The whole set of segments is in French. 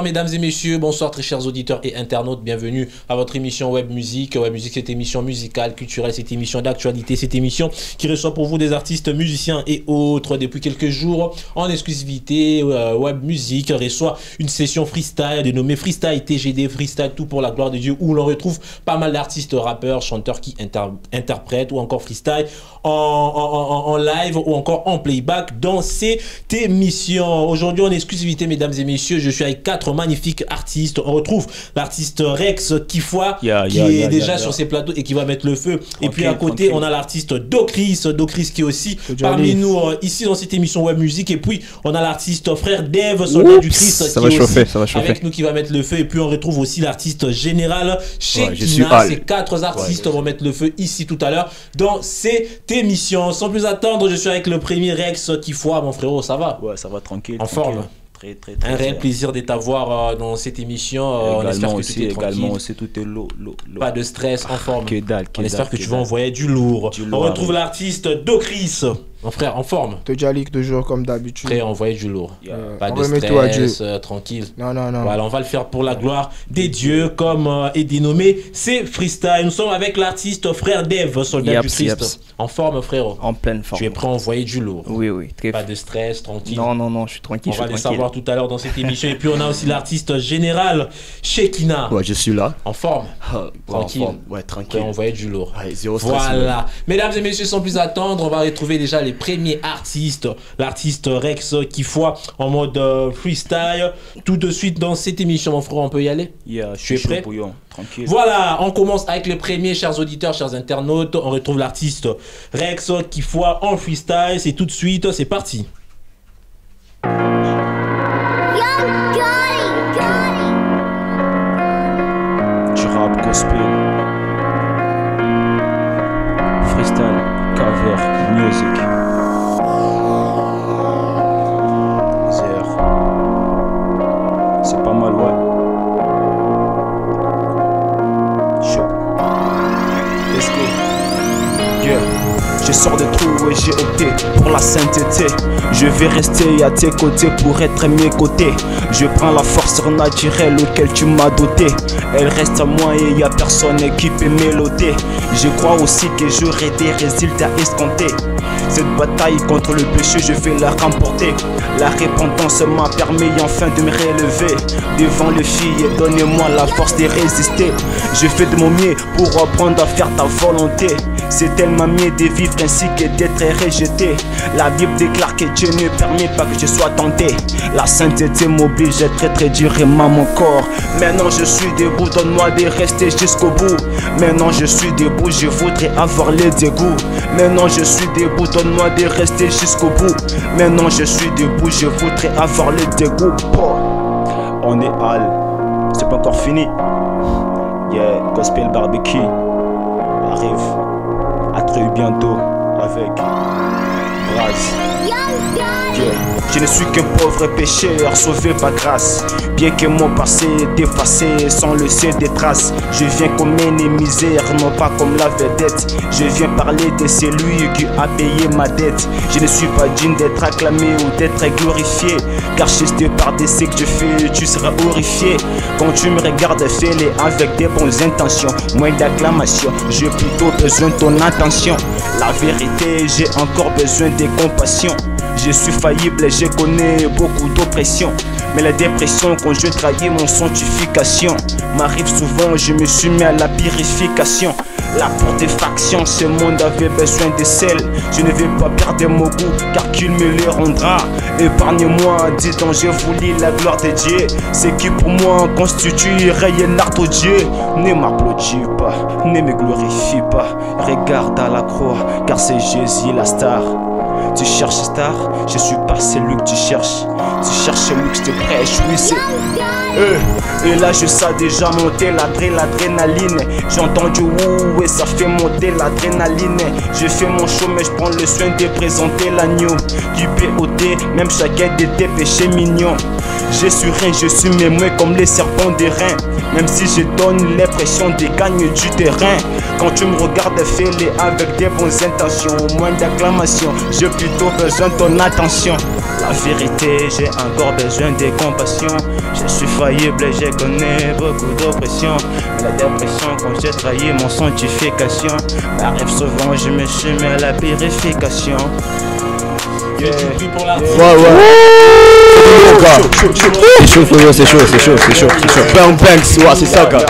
Bonsoir mesdames et messieurs, bonsoir très chers auditeurs et internautes, bienvenue à votre émission Web Musique. Web Musique, cette émission musicale, culturelle, cette émission d'actualité, cette émission qui reçoit pour vous des artistes, musiciens et autres. Depuis quelques jours, en exclusivité, Web Musique reçoit une session freestyle dénommée Freestyle TGD, Freestyle Tout pour la gloire de Dieu, où l'on retrouve pas mal d'artistes, rappeurs, chanteurs qui interprètent ou encore freestyle en live ou encore en playback dans cette émission. Aujourd'hui, en exclusivité, mesdames et messieurs, je suis avec 4 magnifiques artistes. On retrouve l'artiste Rex Kifoua qui est déjà sur ses plateaux et qui va mettre le feu. Et puis à côté, on a l'artiste Docris qui est aussi parmi nous ici dans cette émission Web Musique. Et puis on a l'artiste Frère Dev, soldat du Christ, qui est aussi avec nous, qui va mettre le feu. Et puis on retrouve aussi l'artiste Général Shekina. Ces 4 artistes vont mettre le feu ici tout à l'heure dans cette émission. Sans plus attendre, je suis avec le premier Rex Kifoua. Mon frérot, ça va? Ouais, ça va tranquille. En forme. Très un réel plaisir de t'avoir dans cette émission. On espère que tu es tranquille. Aussi, tout est lourd. Pas de stress, en forme. On espère que tu vas envoyer envoyer du lourd. On retrouve l'artiste Docris. Mon frère, en forme. Te dialique toujours comme d'habitude. Prêt à envoyer du lourd. Pas de stress, tranquille. Non. Voilà, on va le faire pour la gloire des dieux, comme est dénommé. C'est freestyle. Nous sommes avec l'artiste Frère Dev, soldat du Christ. En forme, frérot. En pleine forme. Tu es prêt à envoyer du lourd. Oui. Pas de stress, tranquille. Non, je suis tranquille. On va les savoir tout à l'heure dans cette émission. Et puis on a aussi l'artiste Général Shekina. Ouais, je suis là. En forme. Tranquille. Ouais, tranquille. On va envoyer du lourd. Ouais, zéro stress. Voilà. Mesdames et messieurs, sans plus attendre, on va retrouver déjà les premiers artistes. L'artiste Rex Kifoua en mode freestyle. Tout de suite dans cette émission, mon frère, on peut y aller? Je suis prêt. Tranquille. Voilà, on commence avec les premiers, chers auditeurs, chers internautes. On retrouve l'artiste Rex Kifoua en freestyle. C'est tout de suite, c'est parti. Du rap gospel, freestyle, cover, music. C'est pas mal, ouais. Chaud. Let's go. Yeah. Je sors des trous et j'ai opté pour la sainteté. Je vais rester à tes côtés pour être à mes côtés. Je prends la force surnaturelle auquel tu m'as doté. Elle reste à moi et y a personne qui peut m'éloter. Je crois aussi que j'aurai des résultats escomptés. Cette bataille contre le péché, je vais la remporter. La repentance m'a permis enfin de me relever devant le filles et donnez-moi la force de résister. Je fais de mon mieux pour apprendre à faire ta volonté. C'est tellement mieux de vivre ainsi que d'être rejeté. La Bible déclare que Dieu ne permet pas que je sois tenté. La sainteté m'oblige à être très durement mon corps. Maintenant je suis debout, donne-moi de rester jusqu'au bout. Maintenant je suis debout, je voudrais avoir les dégoûts. Maintenant je suis debout, donne-moi de rester jusqu'au bout. Maintenant je suis debout, je voudrais avoir les dégoûts. On est hal, c'est pas encore fini. Yeah, Gospel Barbecue arrive à très bientôt avec Braz. Yeah. Je ne suis qu'un pauvre pécheur sauvé par grâce. Bien que mon passé est effacé sans laisser des traces. Je viens comme une misère, non pas comme la vedette. Je viens parler de celui qui a payé ma dette. Je ne suis pas digne d'être acclamé ou d'être glorifié. Car juste par des ce que je fais, tu seras horrifié. Quand tu me regardes, fais-les avec des bonnes intentions. Moins d'acclamation, j'ai plutôt besoin de ton attention. La vérité, j'ai encore besoin de compassion. Je suis faillible, je connais beaucoup d'oppression. Mais la dépression quand je trahis mon sanctification m'arrive souvent, je me suis mis à la purification. La purification, ce monde avait besoin de sel. Je ne vais pas perdre mon goût car qu'il me le rendra. Épargne-moi, dis donc je voulais la gloire de Dieu. Ce qui pour moi constitue un art de Dieu. Ne m'applaudis pas, ne me glorifie pas. Regarde à la croix car c'est Jésus la star. Tu cherches star, je suis pas celui que tu cherches. Tu cherches celui que je te prêche, oui c'est... Et là je sens déjà monter l'adrénaline. J'ai entendu ouh et ça fait monter l'adrénaline. Je fais mon show mais je prends le soin de présenter l'agneau qui peut ôter même chacun de tes péchés mignons. Je suis rien, je suis mémoué comme les serpents des reins. Même si je donne l'impression de gagner du terrain. Quand tu me regardes, fais-les avec des bonnes intentions. Moins d'acclamation, je plutôt besoin de ton attention. La vérité, j'ai encore besoin de compassion. Je suis faillible et je connais beaucoup d'oppression. La dépression quand j'ai trahi mon sanctification. M'arrive souvent, je me suis mis à la purification. Yeah. Pour l'artiste. C'est chaud, frérot, c'est chaud. Bang, ouais, c'est ça, gars.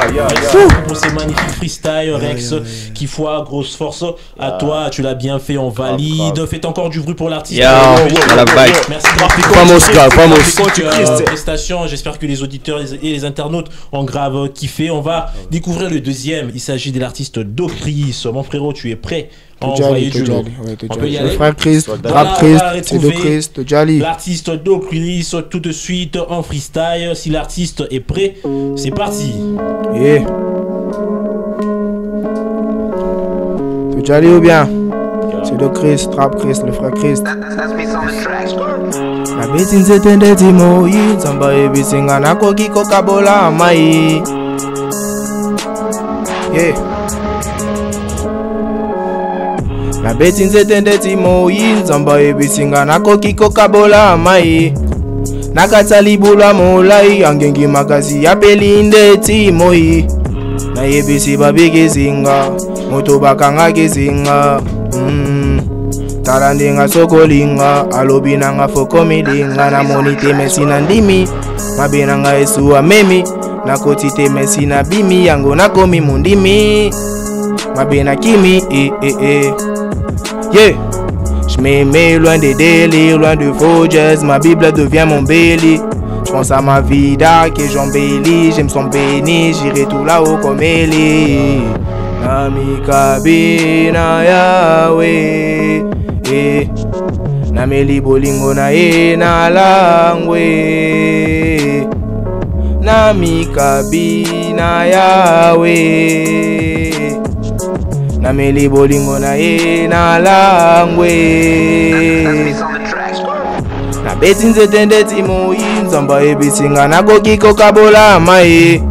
Pour ces magnifiques freestyle, Rex, qui fois grosse force à toi, tu l'as bien fait, on valide. Faites encore du bruit pour l'artiste. Merci. Prestation, j'espère que les auditeurs et les internautes ont grave kiffé. On va découvrir le deuxième. Il s'agit de l'artiste Docris. Mon frérot, tu es prêt? On peut y aller. Le frère Christ, Rap Christ, c'est de Christ, Jali. L'artiste Docris tout de suite en freestyle. Si l'artiste est prêt, c'est parti. Yeah. C'est Jali ou bien? C'est de Christ, Rap Christ, le frère Christ. La bétine c'était des timoïdes, samba ebi singa na koki kokabola mai. Yeah. La bétine c'était des timoïdes, samba ebi singa na koki kokabola mai. Nakata libula molai, angengi makasi ya pelinde timoi. Na ebi si babige singa, moto bakanga kisinga. Talandinga sokolinga, alobinanga fokomilinga. Na monite mesi na ndimi, mabinanga esuwa memi. Na kotite mesi na bimi, yango nakomi mundimi. Mabina kimi, yeah. J'me mets loin des délires, loin de faux jazz. Ma Bible devient mon béli. J'pense à ma vida que j'embellis. J'aime son béni, j'irai tout là-haut comme Eli. Nami kabina yawe, nameli bolingo na e na langwe. Nami kabina yawe, nameli bolingo na e na langwe. Na beti nzetende timoi, nzamba ebisinga na koki kokabola mai.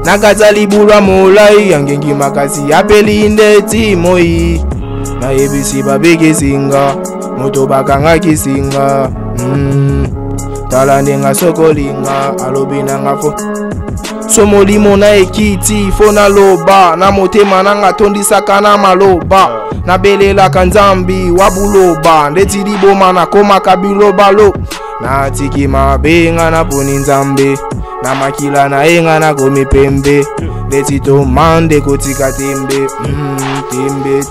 Nakata libula molai, yangengi makasi ya pelinde timoi. Na ebisi babege singa, moto bakanga kisinga. Talandinga sokolinga, alobinanga fo. Somolimo na ekiti, fona loba. Na motema nanga tondisaka na maloba. Na belela kanzambi, wabuloba. Ndeti liboma na koma kabiloba lo. Na tiki mabenga na poni nzambe. Na makila na enga na gomi pembe. Ndeti to mande kotika tembe. Tembe.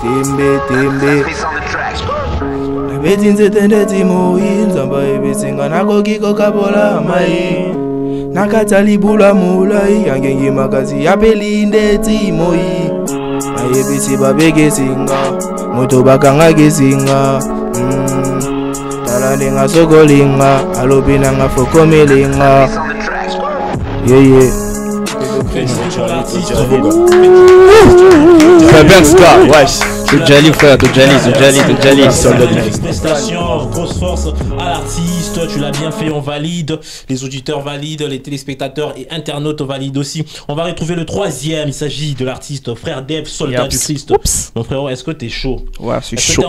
Beti nzetende timoi, nzamba ebisinga na koki kokabola mai. Nakata libula molai, yangengi makasi ya pelinde timoi. Na ebisi babege singa, moto bakanga kisinga. Talandinga sokolinga, alobinanga fokomilinga. Yeah. Jali frère, Jali. Prestation, grosse force à l'artiste, tu l'as bien fait, on valide. Les auditeurs valident, les téléspectateurs et internautes valident aussi. On va retrouver le troisième, il s'agit de l'artiste frère Dev, soldat du Christ. Mon frérot, est-ce que t'es chaud? Ouais, c'est chaud.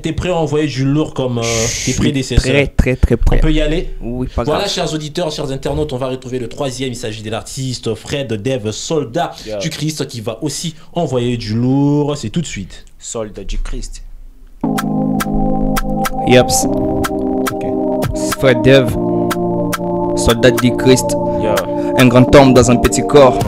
T'es prêt à envoyer du lourd comme tes prédécesseurs? Très prêt. On peut y aller? Oui, pas grave. Voilà, chers auditeurs, chers internautes, on va retrouver le troisième, il s'agit de l'artiste Fred Dev, soldat du Christ, qui va aussi envoyer du lourd. C'est tout de suite. Soldat du Christ. Yaps. Fred Dev, soldat du Christ. Un grand homme dans un petit corps.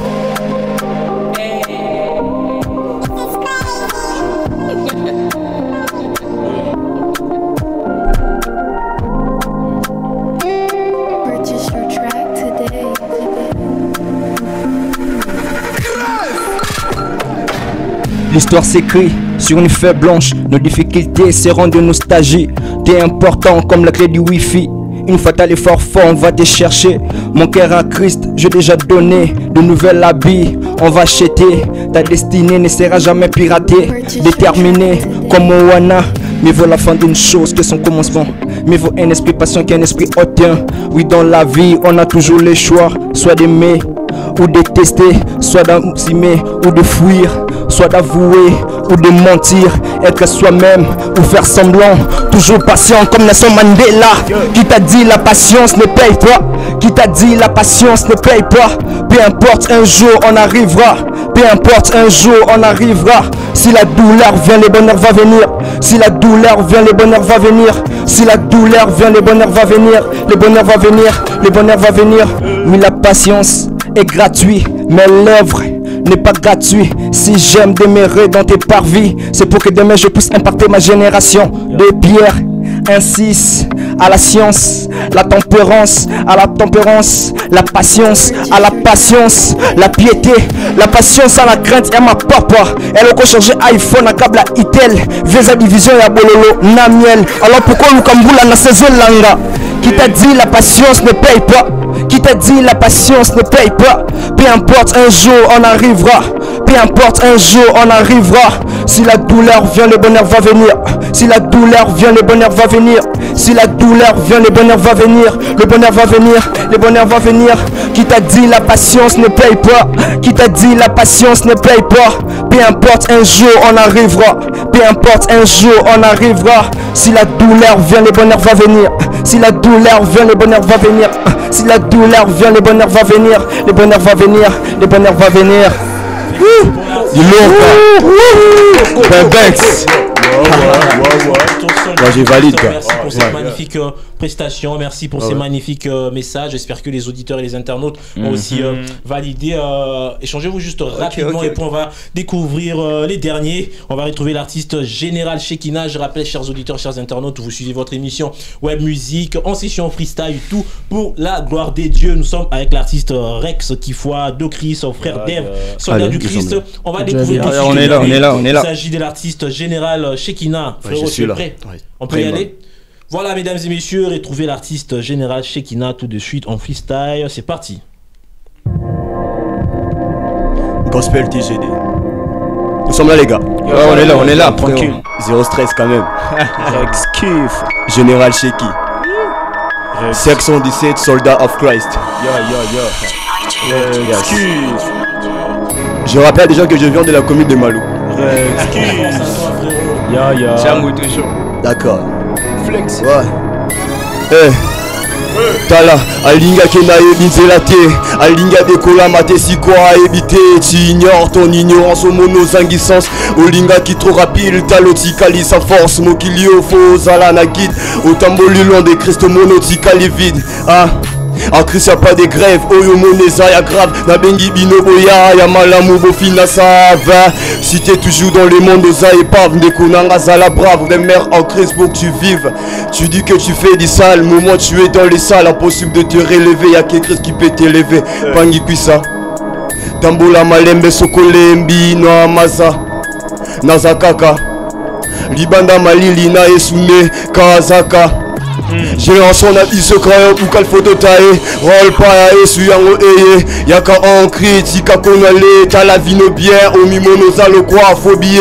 L'histoire s'écrit sur une feuille blanche. Nos difficultés seront de nostalgie. T'es important comme la clé du wifi. Une fois t'as l'effort fort, on va te chercher. Mon cœur à Christ, j'ai déjà donné de nouveaux habits. On va acheter, ta destinée ne sera jamais piratée. Déterminé comme Moana. Mais vaut la fin d'une chose que son commencement. Mais vaut un esprit patient qu'un esprit hautain. Oui, dans la vie, on a toujours le choix, soit d'aimer ou détester, soit d'assumer ou de fuir, soit d'avouer ou de mentir, être soi-même ou faire semblant, toujours patient comme Nelson Mandela. Qui t'a dit la patience ne paye pas? Qui t'a dit la patience ne paye pas? Peu importe, un jour on arrivera. Peu importe, un jour on arrivera. Si la douleur vient, le bonheur va venir. Si la douleur vient, le bonheur va venir. Si la douleur vient, le bonheur va venir. Le bonheur va venir, le bonheur va venir. Oui, la patience est gratuite, mais l'œuvre n'est pas gratuit. Si j'aime demeurer dans tes parvis, c'est pour que demain je puisse impacter ma génération. De Pierre insiste à la science, la tempérance, à la tempérance, la patience, à la patience, la piété, la patience à la crainte et ma papa. Elle a changer iPhone à câble à Itel, Vesa division ya bololo na miel. Alors pourquoi le Kambula na saison langa? Qui t'a dit la patience ne paye pas? Qui t'a dit la patience ne paye pas? Peu importe, un jour on arrivera. Peu importe, un jour on arrivera. Si la douleur vient, le bonheur va venir. Si la douleur vient, le bonheur va venir. Si la douleur vient, le bonheur va venir. Le bonheur va venir, le bonheur va venir. Qui t'a dit la patience ne paye pas? Qui t'a dit la patience ne paye pas? Peu importe, un jour on arrivera. Peu importe, un jour on arrivera. Si la douleur vient, le bonheur va venir. Si la douleur vient, le bonheur va venir. Si la douleur vient, le bonheur va venir. Le bonheur va venir, le bonheur va venir. Du lourd, Ben Banks. J'ai valide. Merci pour cette magnifique prestation, merci pour ces magnifiques messages. J'espère que les auditeurs et les internautes ont aussi validé. Échangez-vous juste rapidement et puis on va découvrir les derniers. On va retrouver l'artiste Général Shekinah. Je rappelle, chers auditeurs, chers internautes, vous suivez votre émission Web Musique en session freestyle, tout pour la gloire des dieux. Nous sommes avec l'artiste Rex Kifoua, de Chris, frère Dev, soldat du Christ. On va découvrir. On est là. Il s'agit de l'artiste Général Shekinah. Frérot, tu es prêt? On peut y aller? Voilà, mesdames et messieurs, retrouvez l'artiste Général Shekinah tout de suite en freestyle. C'est parti. Gospel TGD. Nous sommes là, les gars. On est là, tranquille. Zéro stress quand même. Rex Kiff. Général Sheki. Section 17, Soldat of Christ. Rex Kiff. Je rappelle déjà que je viens de la commune de Malou. Rex Kiff. D'accord. Flex. Ouais. Tala, alinga kena ebinzelate, alinga dekola mate si quoi éviter, tu ignores ton ignorance au monosangissance, olinga qui trop rapide, talotikali sa force, mokilio faux ala na guide, au tamboli long des Christ monotikali vide, ah. En Christ y'a pas de grève, oyo moneza ya grave, na bengi binoboya, ya malamu bofina ça va. Si t'es toujours dans le monde oza épave, ndekunanga zala brave, des mères en Christ pour que tu vives. Tu dis que tu fais du sale, moment tu es dans les salles, impossible de te relever, y'a que Christ qui peut t'élever. Pangi kuisa, tambola malembe sokolembi no amaza, nazakaka, libanda malili na esune kazaka. J'ai en son avis secret ou quelle photo taille roll pas et su yango eye yaka en critique à konale t'as la vie no bien au mimonoza le quoi phobie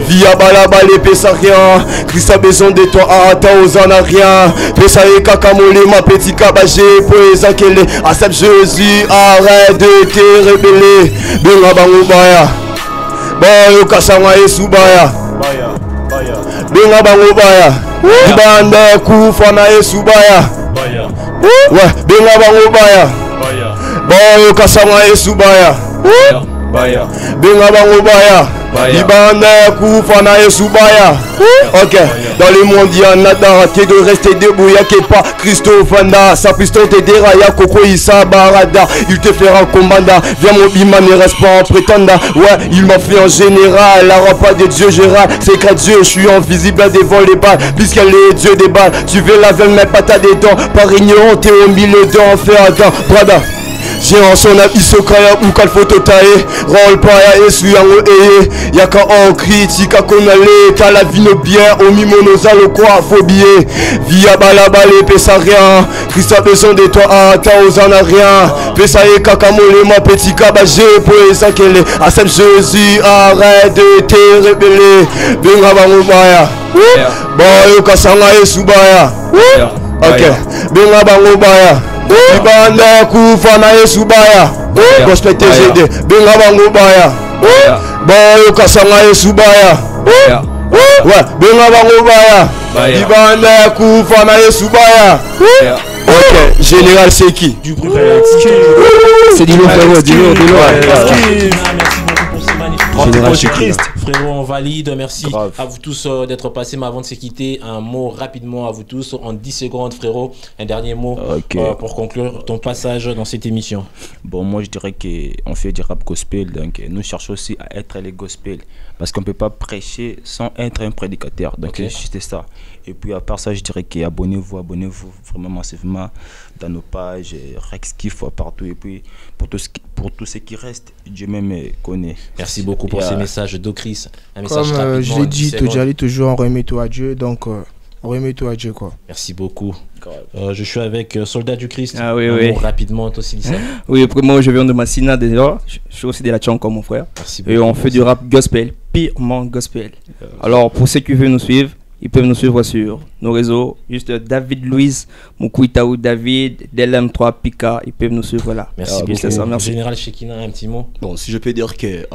via balaba les pesa rien Christ a besoin de toi à ta aux en a rien pesa et kakamole ma petit cabagé poesa kele accepte Jésus arrête de te rebeller benga bango baya bayo kasanga esubaya benga bango baya Ibanda kufa na Yesu baya. Ouais, benga bango baya. Bayo kasanga Yesu baya. Benga bango baya. Ibanda kufa na Yesu baya. Ok, dans le monde il y en a d'arrêter de rester debout, y'a que pas Christophe Vanda, sa piston te déraya, Koko Issa Barada, il te fera un commandant, viens mon bima ne reste pas en prétendant, ouais, il m'a fait en général, la repas de Dieu Gérard, c'est qu'à Dieu, je suis invisible devant les balles, puisqu'elle est Dieu des balles, tu veux la veine mais pas ta des dents, par ignorant t'es au milieu d'enfer, Adam, Brada. J'ai en son avis secret ou quelle photo taille roll pas ya esu yango eye yaka en critique à konale t'as la vie no bien au mimonoza le quoi phobie via balabale pesa rien Christ a besoin de toi à ta aux en a rien pesa et kakamole ma petit cabagé pour ça qu'elle accepte Jésus arrête de te rebeller benga bango baya bayo kasanga esu baya ok benga bango baya Ibanda kufa na Yesu baya gospel TGD benga bango baya bayo kasanga Yesu baya ouais benga bango baya Ibanda kufa na Yesu baya ok général c'est qui Du bruit. C'est Dilo frérot, Dilo. Merci beaucoup pour ces magnifiques Général Christ. Frérot, on valide. Merci Grave. à vous tous d'être passés. Mais avant de se quitter, un mot rapidement à vous tous en 10 secondes, frérot. Un dernier mot pour conclure ton passage dans cette émission. Bon, moi je dirais qu'on fait du rap gospel, donc nous cherchons aussi à être les gospel, parce qu'on ne peut pas prêcher sans être un prédicateur, donc c'était ça. Et puis à part ça, je dirais qu'abonnez-vous vraiment massivement dans nos pages, Rex Kiff partout, et puis pour tout ce qui reste, Dieu même connaît. Merci beaucoup pour ces messages d'Ocris. Un message Comme rapidement, je l'ai en 10 dit, secondes. j'allais toujours remets-toi à Dieu, donc remets-toi à Dieu quoi. Merci beaucoup. Je suis avec Soldat du Christ. Ah oui, Un oui. mot rapidement, toi aussi, Lisa. Oui, après moi je viens de Massina déjà, je suis aussi de la Tchon comme mon frère. Merci Et beaucoup. on fait du rap gospel, purement gospel. Alors pour ceux qui veulent nous suivre, ils peuvent nous suivre sur nos réseaux, juste David Louise, Moukouitaou David, DLM3 Pika, ils peuvent nous suivre là. Merci beaucoup. C'est ça, merci. Général Shekina, un petit mot. Bon, si je peux dire que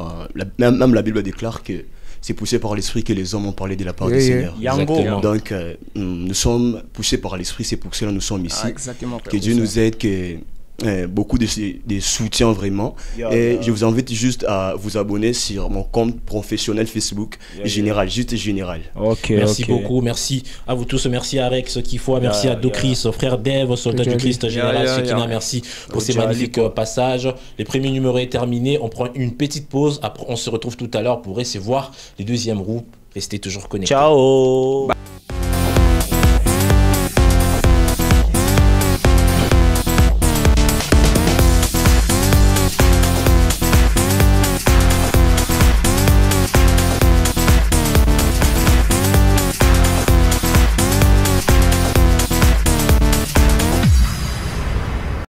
même la Bible déclare que c'est poussé par l'esprit que les hommes ont parlé de la part du Seigneur. Exactement. Donc nous sommes poussés par l'esprit, c'est pour cela que nous sommes ici. Exactement. Que Dieu nous aide, que beaucoup de soutien vraiment. Et je vous invite juste à vous abonner sur mon compte professionnel Facebook, Général, juste Général. Merci beaucoup, merci à vous tous, merci à Rex Kifwa, merci à Docris, frère Dev, Soldat du Christ, Général Shekina, merci pour ces magnifiques passages. Les premiers numéros est terminé, on prend une petite pause, après on se retrouve tout à l'heure pour recevoir les deuxièmes groupes. Restez toujours connectés. Ciao.